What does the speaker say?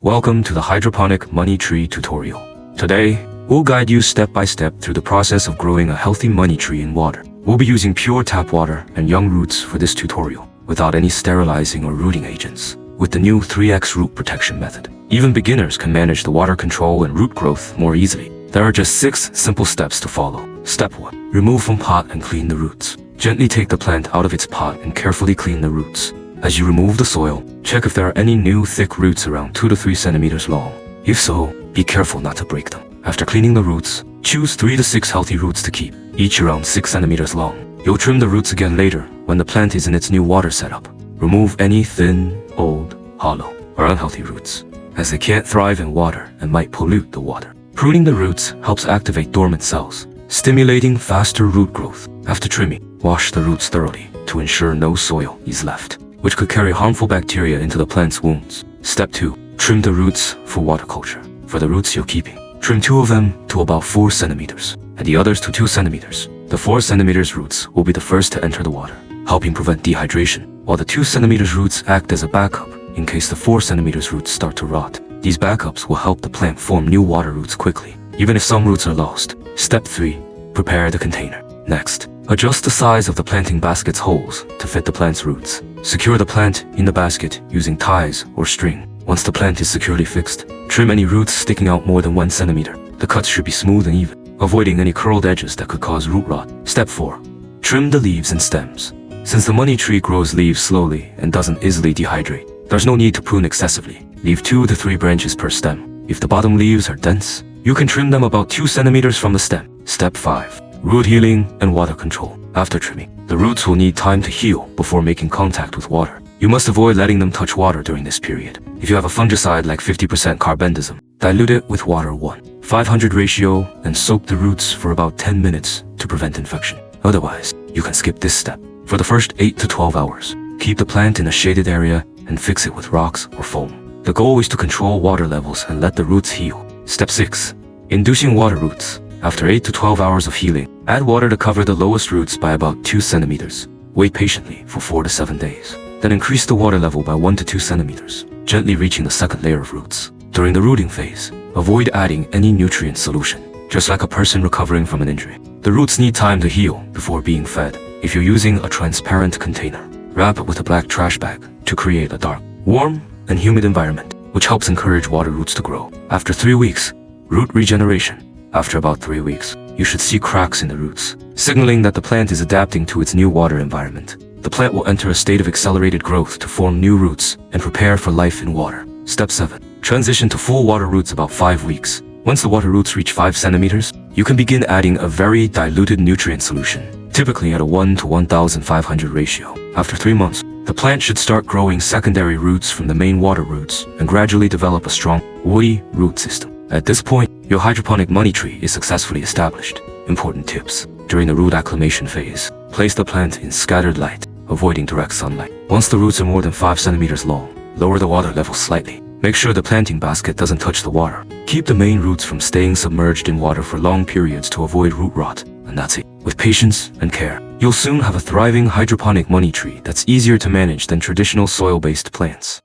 Welcome to the hydroponic money tree tutorial. Today, we'll guide you step by step through the process of growing a healthy money tree in water. We'll be using pure tap water and young roots for this tutorial, without any sterilizing or rooting agents, with the new 3x root protection method. Even beginners can manage the water control and root growth more easily. There are just 6 simple steps to follow. Step 1. Remove from pot and clean the roots. Gently take the plant out of its pot and carefully clean the roots. As you remove the soil, check if there are any new thick roots around 2 to 3 centimeters long. If so, be careful not to break them. After cleaning the roots, choose 3 to 6 healthy roots to keep, each around 6 centimeters long. You'll trim the roots again later when the plant is in its new water setup. Remove any thin, old, hollow, or unhealthy roots, as they can't thrive in water and might pollute the water. Pruning the roots helps activate dormant cells, stimulating faster root growth. After trimming, wash the roots thoroughly to ensure no soil is left, which could carry harmful bacteria into the plant's wounds. Step 2. Trim the roots for water culture. For the roots you're keeping, trim 2 of them to about 4 centimeters, and the others to 2 centimeters. The 4 centimeters roots will be the first to enter the water, helping prevent dehydration, while the 2 centimeters roots act as a backup in case the 4 centimeters roots start to rot. These backups will help the plant form new water roots quickly, even if some roots are lost. Step 3. Prepare the container. Next, adjust the size of the planting basket's holes to fit the plant's roots. Secure the plant in the basket using ties or string. Once the plant is securely fixed, trim any roots sticking out more than 1 centimeter. The cuts should be smooth and even, avoiding any curled edges that could cause root rot. Step 4. Trim the leaves and stems. Since the money tree grows leaves slowly and doesn't easily dehydrate, there's no need to prune excessively. Leave 2 to 3 branches per stem. If the bottom leaves are dense, you can trim them about 2 centimeters from the stem. Step 5. Root healing and water control. After trimming, the roots will need time to heal before making contact with water. You must avoid letting them touch water during this period. If you have a fungicide like 50% carbendazim, dilute it with water 1:500 ratio and soak the roots for about 10 minutes to prevent infection. Otherwise, you can skip this step. For the first 8 to 12 hours, keep the plant in a shaded area and fix it with rocks or foam. The goal is to control water levels and let the roots heal. Step 6. Inducing water roots. After 8 to 12 hours of healing, add water to cover the lowest roots by about 2 centimeters. Wait patiently for 4 to 7 days. Then increase the water level by 1 to 2 centimeters, gently reaching the second layer of roots. During the rooting phase, avoid adding any nutrient solution, just like a person recovering from an injury. The roots need time to heal before being fed. If you're using a transparent container, wrap it with a black trash bag to create a dark, warm, and humid environment, which helps encourage water roots to grow. After 3 weeks, root regeneration. After about 3 weeks, you should see cracks in the roots, signaling that the plant is adapting to its new water environment. The plant will enter a state of accelerated growth to form new roots and prepare for life in water. Step 7. Transition to full water roots about 5 weeks. Once the water roots reach 5 centimeters, you can begin adding a very diluted nutrient solution, typically at a 1 to 1,500 ratio. After 3 months, the plant should start growing secondary roots from the main water roots and gradually develop a strong, woody root system. At this point, your hydroponic money tree is successfully established. Important tips. During the root acclimation phase, place the plant in scattered light, avoiding direct sunlight. Once the roots are more than 5 centimeters long, lower the water level slightly. Make sure the planting basket doesn't touch the water. Keep the main roots from staying submerged in water for long periods to avoid root rot. And that's it. With patience and care, you'll soon have a thriving hydroponic money tree that's easier to manage than traditional soil-based plants.